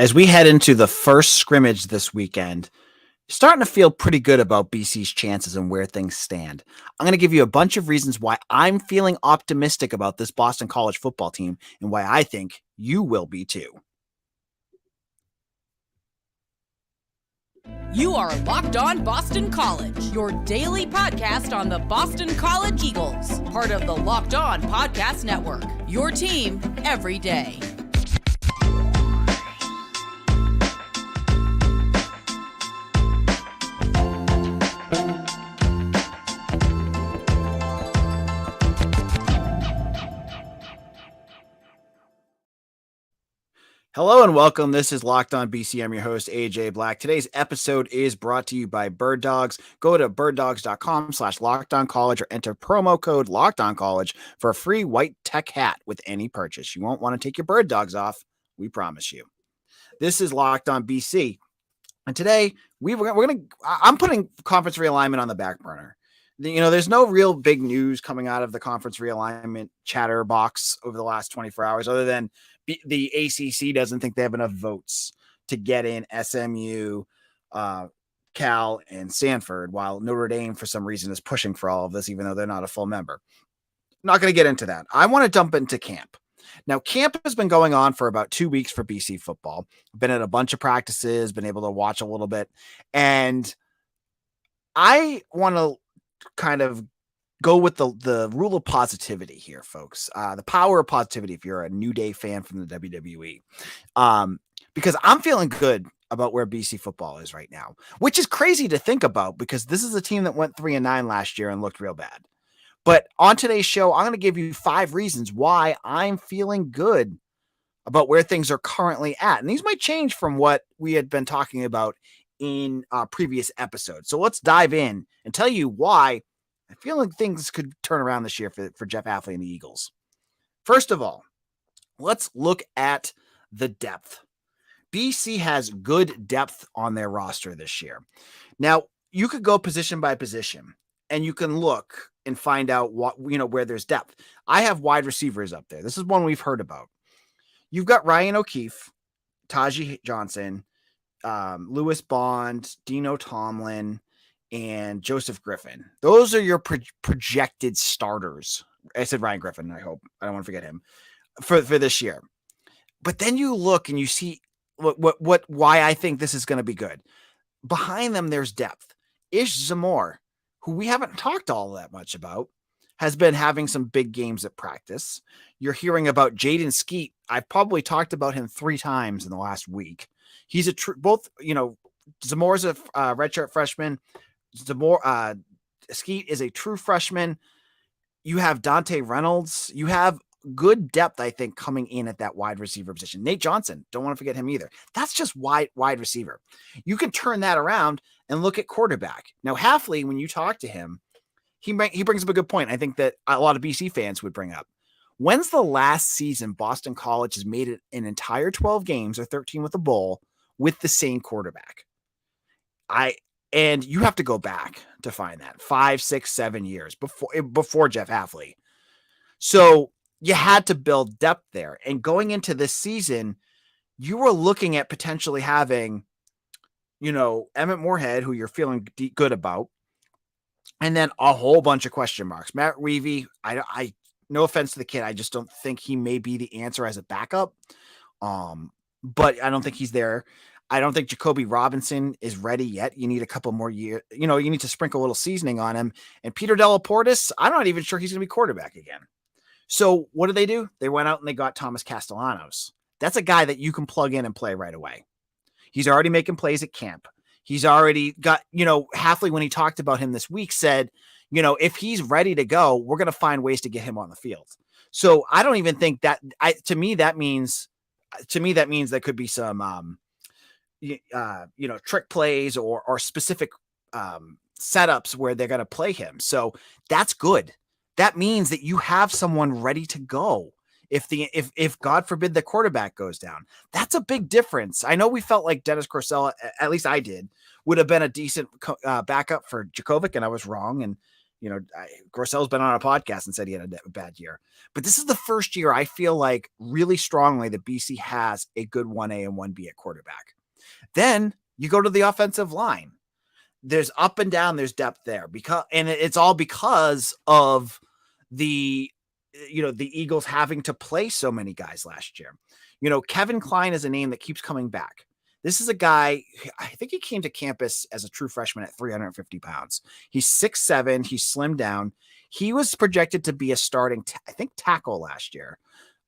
As we head into the first scrimmage this weekend, starting to feel pretty good about BC's chances and where things stand. I'm going to give you a bunch of reasons why I'm feeling optimistic about this Boston College football team and why I think you will be too. You are Locked On Boston College, your daily podcast on the Boston College Eagles, part of the Locked On Podcast Network, your team every day. Hello and welcome. This is Locked On BC. I'm your host, AJ Black. Today's episode is brought to you by Birddogs. Go to birddogs.com/lockedoncollege or enter promo code LockedOnCollege for a free white tech hat with any purchase. You won't want to take your bird dogs off. We promise you. This is Locked On BC. And today I'm putting conference realignment on the back burner. There's no real big news coming out of the conference realignment chatter box over the last 24 hours, other than the ACC doesn't think they have enough votes to get in SMU, Cal, and Stanford, while Notre Dame, for some reason, is pushing for all of this, even though they're not a full member. Not going to get into that. I want to jump into camp. Now, camp has been going on for about 2 weeks for BC football. Been at a bunch of practices, been able to watch a little bit, and I want to kind of go with the rule of positivity here, folks. The power of positivity if you're a New Day fan from the WWE. Because I'm feeling good about where BC football is right now, which is crazy to think about because this is a team that went 3-9 last year and looked real bad. But on today's show, I'm going to give you 5 reasons why I'm feeling good about where things are currently at. And these might change from what we had been talking about in previous episodes. So let's dive in and tell you why I feel like things could turn around this year for Jeff Hafley and the Eagles. First of all, let's look at the depth. BC has good depth on their roster this year. Now, you could go position by position and you can look and find out where there's depth. I have wide receivers up there. This is one we've heard about. You've got Ryan O'Keefe, Tajee Johnson, Lewis Bond, Dino Tomlin, and Joseph Griffin. Those are your projected starters. I said Ryan Griffin. I hope I don't want to forget him for this year. But then you look and you see why I think this is going to be good. Behind them, there's depth. Ish Zamore, who we haven't talked all that much about, has been having some big games at practice. You're hearing about Jaden Skeet. I've probably talked about him 3 times in the last week. He's Zamore's a redshirt freshman. Skeet is a true freshman. You have Dante Reynolds. You have good depth, I think, coming in at that wide receiver position. Nate Johnson, don't want to forget him either. That's just wide receiver. You can turn that around and look at quarterback. Now, Hafley, when you talk to him, he brings up a good point. I think that a lot of BC fans would bring up. When's the last season Boston College has made it an entire 12 games or 13 with a bowl with the same quarterback? And you have to go back to find that 5, 6, 7 years before Jeff Hafley. So you had to build depth there. And going into this season, you were looking at potentially having, Emmett Moorhead, who you're feeling good about, and then a whole bunch of question marks. Matt Reevy, I no offense to the kid, I just don't think he may be the answer as a backup. But I don't think he's there. I don't think Jacoby Robinson is ready yet. You need a couple more years. You need to sprinkle a little seasoning on him. And Peter Delaportis, I'm not even sure he's going to be quarterback again. So what did they do? They went out and they got Thomas Castellanos. That's a guy that you can plug in and play right away. He's already making plays at camp. He's already got, Hafley, when he talked about him this week, said, if he's ready to go, we're going to find ways to get him on the field. So I don't even think that to me, that means there could be some, trick plays or specific setups where they're going to play him. So that's good. That means that you have someone ready to go. If God forbid the quarterback goes down, that's a big difference. I know we felt like Dennis Corsella, at least I did, would have been a decent backup for Djokovic, and I was wrong. And Grossel's been on a podcast and said he had a bad year. But this is the first year I feel like really strongly that BC has a good 1A and 1B at quarterback. Then you go to the offensive line. There's up and down, there's depth there and it's all because of the Eagles having to play so many guys last year. Kevin Klein is a name that keeps coming back. This is a guy, I think he came to campus as a true freshman at 350 pounds. He's 6'7", he's slimmed down. He was projected to be a starting, tackle last year,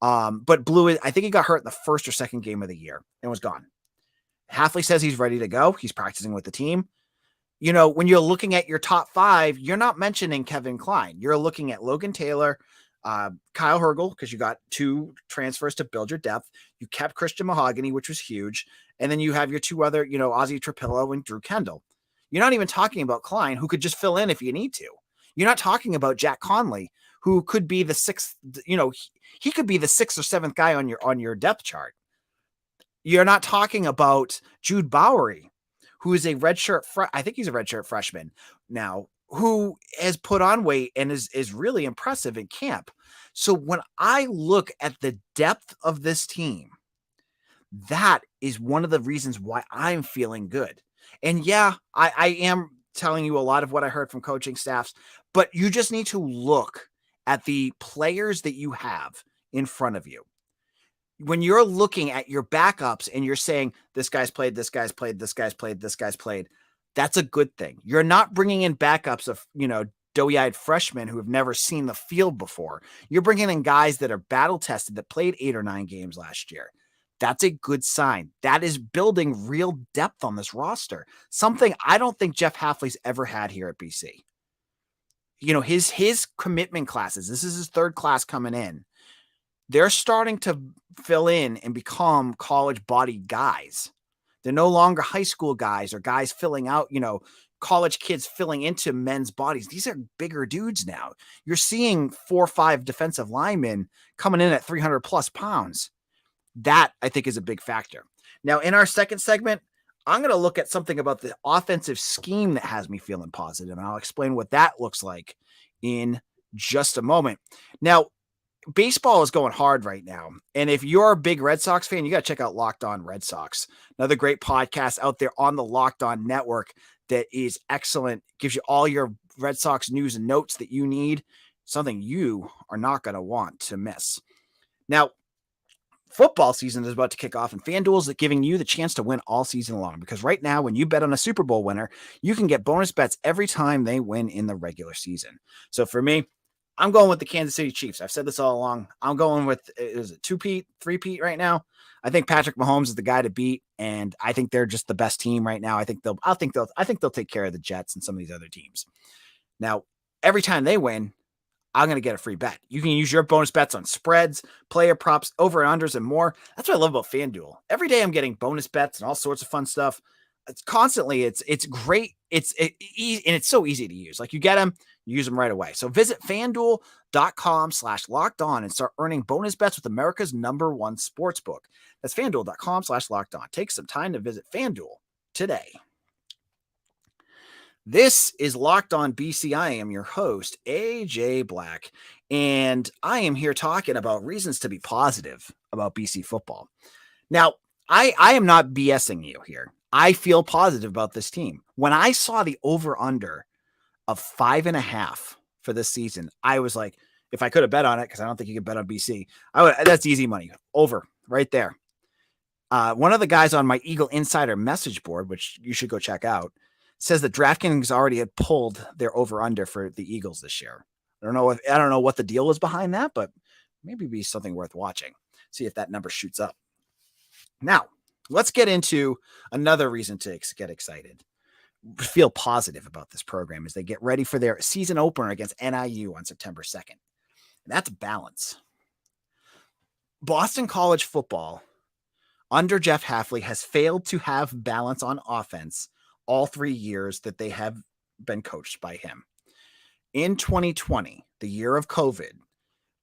but blew it. I think he got hurt in the first or second game of the year and was gone. Hafley says he's ready to go. He's practicing with the team. When you're looking at your top 5, you're not mentioning Kevin Klein. You're looking at Logan Taylor, Kyle Hergel, because you got 2 transfers to build your depth. You kept Christian Mahogany, which was huge. And then you have your 2 other, Ozzie Trapillo and Drew Kendall. You're not even talking about Klein, who could just fill in if you need to. You're not talking about Jack Conley, who could be the 6th, he could be the 6th or 7th guy on your depth chart. You're not talking about Jude Bowery, who is a redshirt, I think he's a redshirt freshman now, who has put on weight and is really impressive in camp. So when I look at the depth of this team, that is one of the reasons why I'm feeling good. And yeah, I am telling you a lot of what I heard from coaching staffs, but you just need to look at the players that you have in front of you. When you're looking at your backups and you're saying, this guy's played, this guy's played, this guy's played, this guy's played, that's a good thing. You're not bringing in backups of, doughy-eyed freshmen who have never seen the field before. You're bringing in guys that are battle-tested, that played 8 or 9 games last year. That's a good sign. That is building real depth on this roster, something I don't think Jeff Hafley's ever had here at BC. His commitment classes, this is his 3rd class coming in. They're starting to fill in and become college-bodied guys. They're no longer high school guys or guys filling out, college kids filling into men's bodies. These are bigger dudes now. You're seeing 4 or 5 defensive linemen coming in at 300 plus pounds. That, I think, is a big factor. Now, in our second segment, I'm going to look at something about the offensive scheme that has me feeling positive, and I'll explain what that looks like in just a moment. Now, baseball is going hard right now. And if you're a big Red Sox fan, you got to check out Locked On Red Sox, another great podcast out there on the Locked On Network that is excellent. Gives you all your Red Sox news and notes that you need, something you are not going to want to miss. Now, football season is about to kick off, and FanDuel is giving you the chance to win all season long, because right now, when you bet on a Super Bowl winner, you can get bonus bets every time they win in the regular season. So for me, I'm going with the Kansas City Chiefs. I've said this all along. I'm going with, is it 2-peat, 3-peat right now? I think Patrick Mahomes is the guy to beat, and I think they're just the best team right now. I think they'll take care of the Jets and some of these other teams. Now, every time they win, I'm going to get a free bet. You can use your bonus bets on spreads, player props, over and unders, and more. That's what I love about FanDuel. Every day I'm getting bonus bets and all sorts of fun stuff. It's constantly, it's great. It's easy, and it's so easy to use. Like, you get them, you use them right away. So visit FanDuel.com/lockedon and start earning bonus bets with America's #1 sportsbook. That's FanDuel.com/lockedon. Take some time to visit FanDuel today. This is Locked On BC. I am your host, AJ Black, and I am here talking about reasons to be positive about BC football. Now, I am not BSing you here. I feel positive about this team. When I saw the over-under of 5.5 for this season, I was like, if I could have bet on it, because I don't think you can bet on BC, that's easy money. Over, right there. One of the guys on my Eagle Insider message board, which you should go check out, says that DraftKings already had pulled their over-under for the Eagles this year. I don't know what the deal was behind that, but maybe it'd be something worth watching. See if that number shoots up. Now, let's get into another reason to get excited, feel positive about this program as they get ready for their season opener against NIU on September 2nd. And that's balance. Boston College football under Jeff Hafley has failed to have balance on offense all 3 years that they have been coached by him. In 2020, the year of COVID,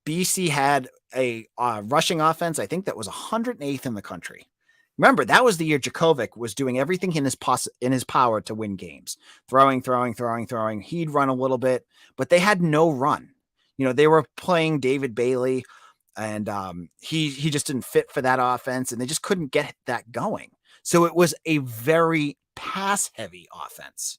BC had a rushing offense, I think that was 108th in the country. Remember, that was the year Djokovic was doing everything in his power to win games. Throwing. He'd run a little bit, but they had no run. They were playing David Bailey, and he just didn't fit for that offense, and they just couldn't get that going. So it was a very pass-heavy offense.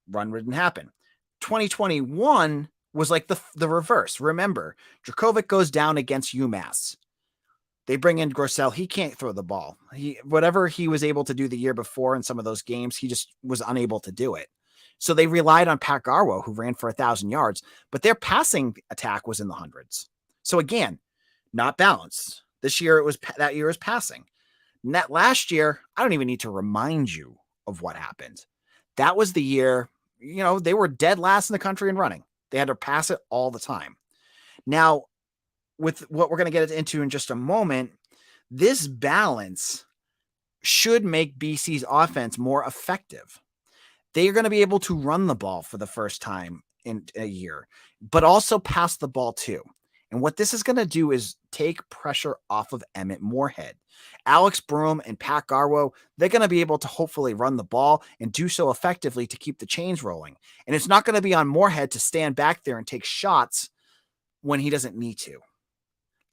Run didn't happen. 2021 was like the reverse. Remember, Djokovic goes down against UMass. They bring in Grosel. He can't throw the ball. Whatever he was able to do the year before in some of those games, he just was unable to do it. So they relied on Pat Garwo, who ran for 1,000 yards, but their passing attack was in the hundreds. So again, not balanced. That year is passing. And that last year, I don't even need to remind you of what happened. That was the year, they were dead last in the country in running. They had to pass it all the time. Now, with what we're going to get into in just a moment, this balance should make BC's offense more effective. They are going to be able to run the ball for the first time in a year, but also pass the ball too. And what this is going to do is take pressure off of Emmett Moorhead. Alex Broom and Pat Garwo, they're going to be able to hopefully run the ball and do so effectively to keep the chains rolling. And it's not going to be on Moorhead to stand back there and take shots when he doesn't need to.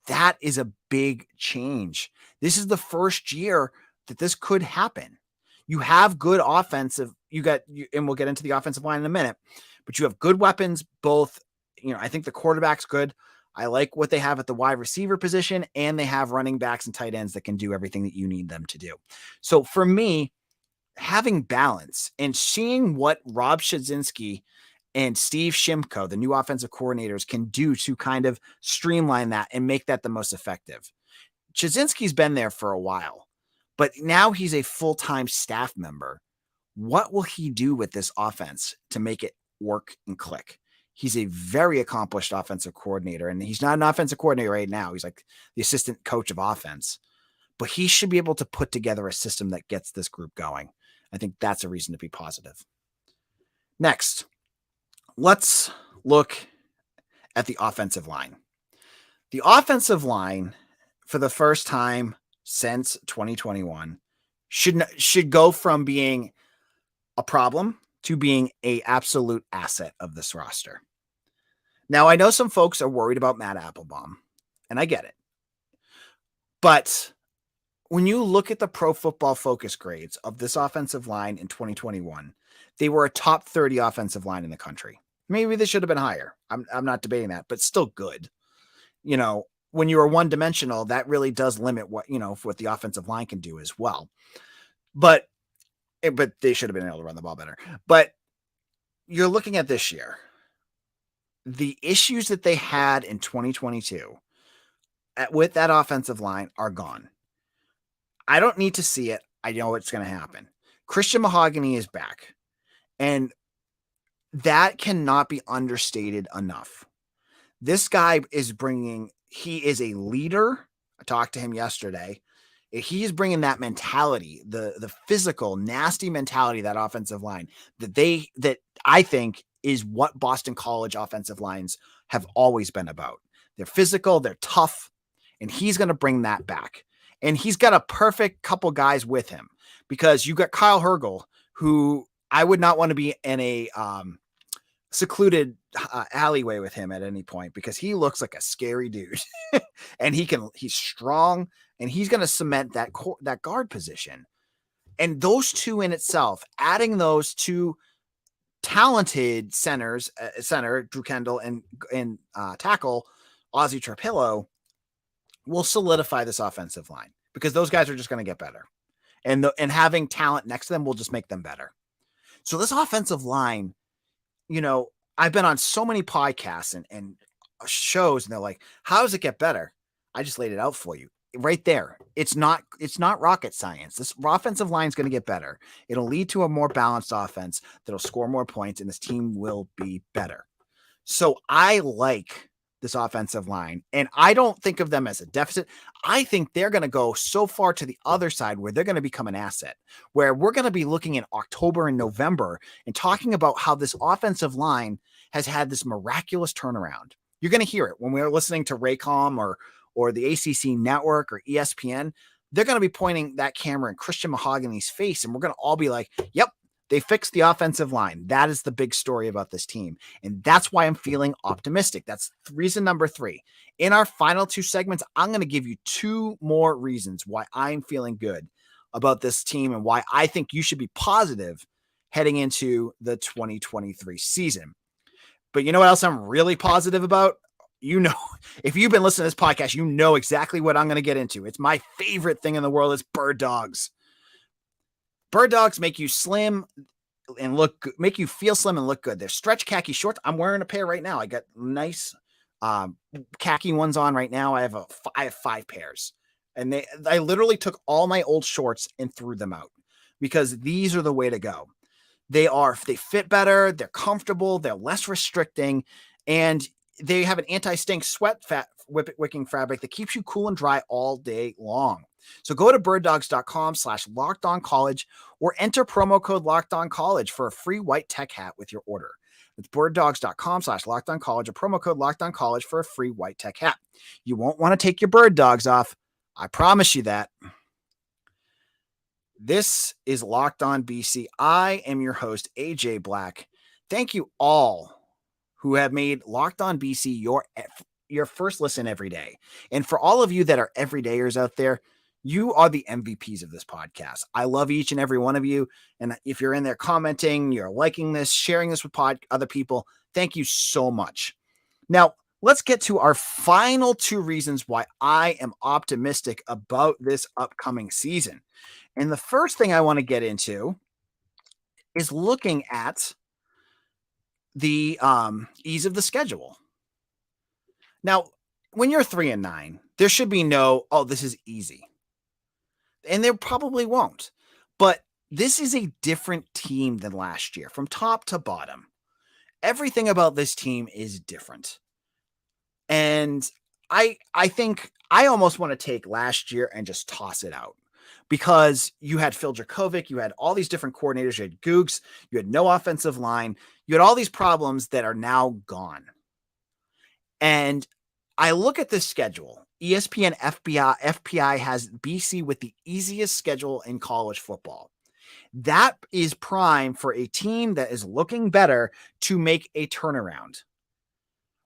That is a big change. This is the first year that this could happen. You have good offensive, and we'll get into the offensive line in a minute, but you have good weapons, both, I think the quarterback's good. I like what they have at the wide receiver position, and they have running backs and tight ends that can do everything that you need them to do. So for me, having balance and seeing what Rob Szynski and Steve Shimko, the new offensive coordinators, can do to kind of streamline that and make that the most effective. Szynski's been there for a while, but now he's a full-time staff member. What will he do with this offense to make it work and click? He's a very accomplished offensive coordinator, and he's not an offensive coordinator right now. He's like the assistant coach of offense, but he should be able to put together a system that gets this group going. I think that's a reason to be positive. Next, let's look at the offensive line. The offensive line, for the first time since 2021, should go from being a problem to being an absolute asset of this roster. Now, I know some folks are worried about Matt Applebaum, and I get it. But when you look at the Pro Football Focus grades of this offensive line in 2021, they were a top 30 offensive line in the country. Maybe they should have been higher. I'm not debating that, but still good. When you are one-dimensional, that really does limit what the offensive line can do as well. But they should have been able to run the ball better. But you're looking at this year. The issues that they had in 2022 with that offensive line are gone. I don't need to see it. I know it's going to happen. Christian Mahogany is back. And that cannot be understated enough. This guy he is a leader. I talked to him yesterday. He is bringing that mentality, the physical, nasty mentality, that offensive line that I think is what Boston College offensive lines have always been about. They're physical, they're tough, and he's going to bring that back. And he's got a perfect couple guys with him, because you got Kyle Hergel, who I would not want to be in a secluded alleyway with him at any point, because he looks like a scary dude. And he's strong, and he's going to cement that guard position. And those two in itself, adding those two talented center Drew Kendall and tackle Ozzie Trapillo, will solidify this offensive line, because those guys are just going to get better, and having talent next to them will just make them better. So this offensive line, I've been on so many podcasts and shows, and they're like, how does it get better? I just laid it out for you right there. It's not rocket science. This offensive line is going to get better. It'll lead to a more balanced offense that'll score more points, and this team will be better. So I like this offensive line, and I don't think of them as a deficit. I think they're going to go so far to the other side where they're going to become an asset, where we're going to be looking in October and November and talking about how this offensive line has had this miraculous turnaround. You're going to hear it when we're listening to Raycom or the ACC network or ESPN. they're going to be pointing that camera in Christian Mahogany's face, and we're going to all be like, yep, they fixed the offensive line. That is the big story about this team. And that's why I'm feeling optimistic. That's reason number 3. In our final 2 segments, I'm going to give you 2 more reasons why I'm feeling good about this team and why I think you should be positive heading into the 2023 season. But you know what else I'm really positive about? You know, if you've been listening to this podcast, you know exactly what I'm going to get into. It's my favorite thing in the world is Birddogs. Birddogs make you slim and make you feel slim and look good. They're stretch khaki shorts. I'm wearing a pair right now. I got nice khaki ones on right now. I have 5 pairs, and I literally took all my old shorts and threw them out because these are the way to go. They fit better. They're comfortable. They're less restricting, and they have an anti-stink sweat wicking fabric that keeps you cool and dry all day long. So go to birddogs.com/lockedoncollege or enter promo code lockedoncollege for a free white tech hat with your order. It's birddogs.com/lockedoncollege or promo code lockedoncollege for a free white tech hat. You won't want to take your bird dogs off. I promise you that. This is Locked On BC. I am your host, AJ Black. Thank you all who have made Locked On BC your first listen every day. And for all of you that are everydayers out there, you are the MVPs of this podcast. I love each and every one of you. And if you're in there commenting, you're liking this, sharing this with other people, thank you so much. Now, let's get to our final 2 reasons why I am optimistic about this upcoming season. And the first thing I want to get into is looking at the ease of the schedule. Now, when you're 3-9, there should be no, oh, this is easy. And there probably won't. But this is a different team than last year, from top to bottom. Everything about this team is different. And I think I almost want to take last year and just toss it out. Because you had Phil Dracovic, you had all these different coordinators, you had Googs, you had no offensive line, you had all these problems that are now gone. And I look at this schedule. ESPN FPI has BC with the easiest schedule in college football. That is prime for a team that is looking better to make a turnaround.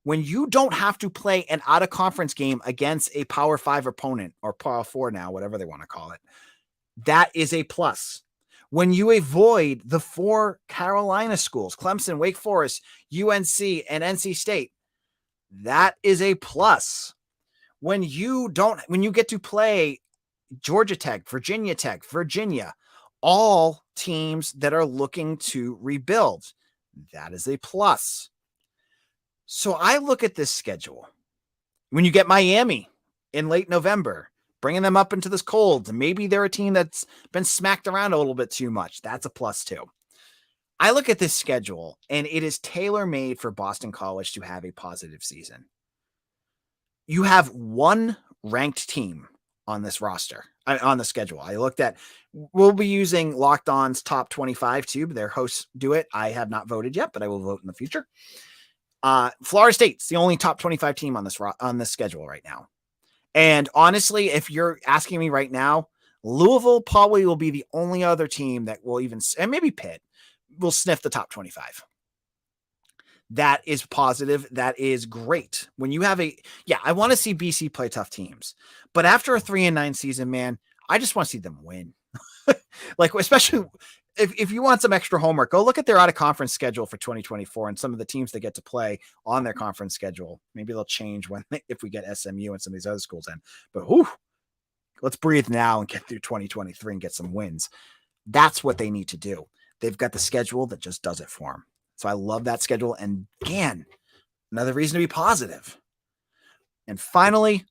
When you don't have to play an out-of-conference game against a Power 5 opponent, or Power 4 now, whatever they want to call it, that is a plus. When you avoid the 4 Carolina schools, Clemson, Wake Forest, UNC, and NC State, that is a plus. When you get to play Georgia Tech, Virginia, all teams that are looking to rebuild, that is a plus. So I look at this schedule. When you get Miami in late November, bringing them up into this cold, maybe they're a team that's been smacked around a little bit too much. That's a plus too. I look at this schedule, and it is tailor-made for Boston College to have a positive season. You have one ranked team on this roster, on the schedule. I looked at, we'll be using Locked On's top 25 too. Their hosts do it. I have not voted yet, but I will vote in the future. Florida State's the only top 25 team on this schedule right now. And honestly, if you're asking me right now, Louisville probably will be the only other team that will even, and maybe Pitt, will sniff the top 25. That is positive. That is great. When you have I want to see BC play tough teams, but after a 3-9 season, man, I just want to see them win. Like, especially if you want some extra homework, go look at their out of conference schedule for 2024 and some of the teams that get to play on their conference schedule. Maybe they'll change if we get SMU and some of these other schools in, but let's breathe now and get through 2023 and get some wins. That's what they need to do. They've got the schedule that just does it for them. So I love that schedule. And again, another reason to be positive. And finally,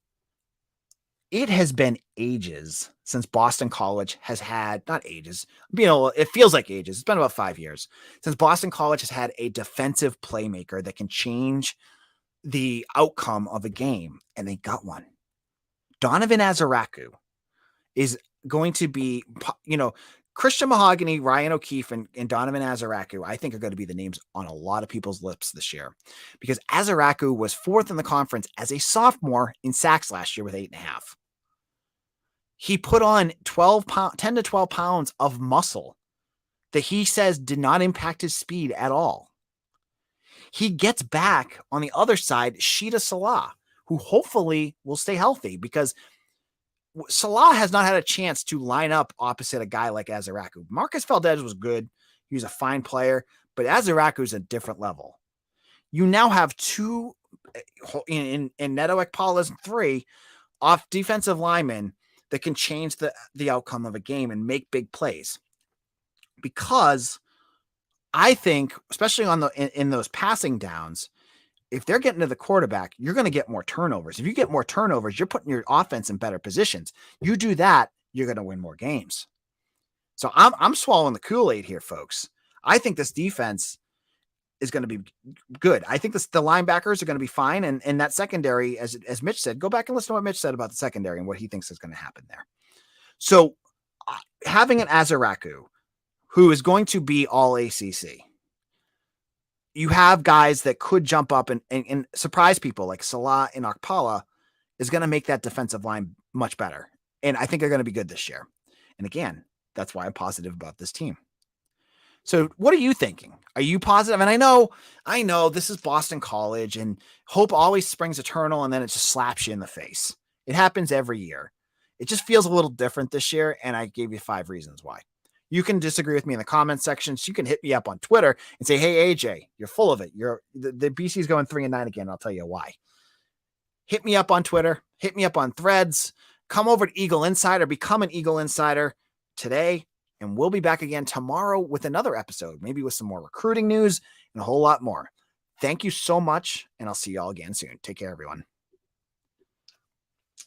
it has been ages since Boston College has had, not ages, it feels like ages. It's been about 5 years since Boston College has had a defensive playmaker that can change the outcome of a game. And they got one. Donovan Azaraku is going to be, Christian Mahogany, Ryan O'Keefe, and Donovan Azaraku, I think, are going to be the names on a lot of people's lips this year, because Azaraku was 4th in the conference as a sophomore in sacks last year with 8.5. he put on 10 to 12 pounds of muscle that he says did not impact his speed at all. He gets back on the other side, Sheeta Salah, who hopefully will stay healthy, because Salah has not had a chance to line up opposite a guy like Azaraku. Marcus Valdez was good. He was a fine player, but Azaraku is a different level. You now have two in Neto Ekpala's 3 off defensive linemen that can change the outcome of a game and make big plays. Because I think, especially on in those passing downs, if they're getting to the quarterback, you're going to get more turnovers. If you get more turnovers, you're putting your offense in better positions. You do that, you're going to win more games. So I'm swallowing the Kool-Aid here, folks. I think this defense is going to be good. I think the linebackers are going to be fine. And that secondary, as Mitch said, go back and listen to what Mitch said about the secondary and what he thinks is going to happen there. So having an Azaraku, who is going to be all ACC, you have guys that could jump up and surprise people like Salah and Ekpala, is going to make that defensive line much better. And I think they're going to be good this year. And again, that's why I'm positive about this team. So what are you thinking? Are you positive? And I know this is Boston College, and hope always springs eternal, and then it just slaps you in the face. It happens every year. It just feels a little different this year, and I gave you 5 reasons why. You can disagree with me in the comment sections. You can hit me up on Twitter and say, hey, AJ, you're full of it. The BC's going 3-9 again. I'll tell you why. Hit me up on Twitter. Hit me up on Threads. Come over to Eagle Insider. Become an Eagle Insider today. And we'll be back again tomorrow with another episode, maybe with some more recruiting news and a whole lot more. Thank you so much, and I'll see you all again soon. Take care, everyone.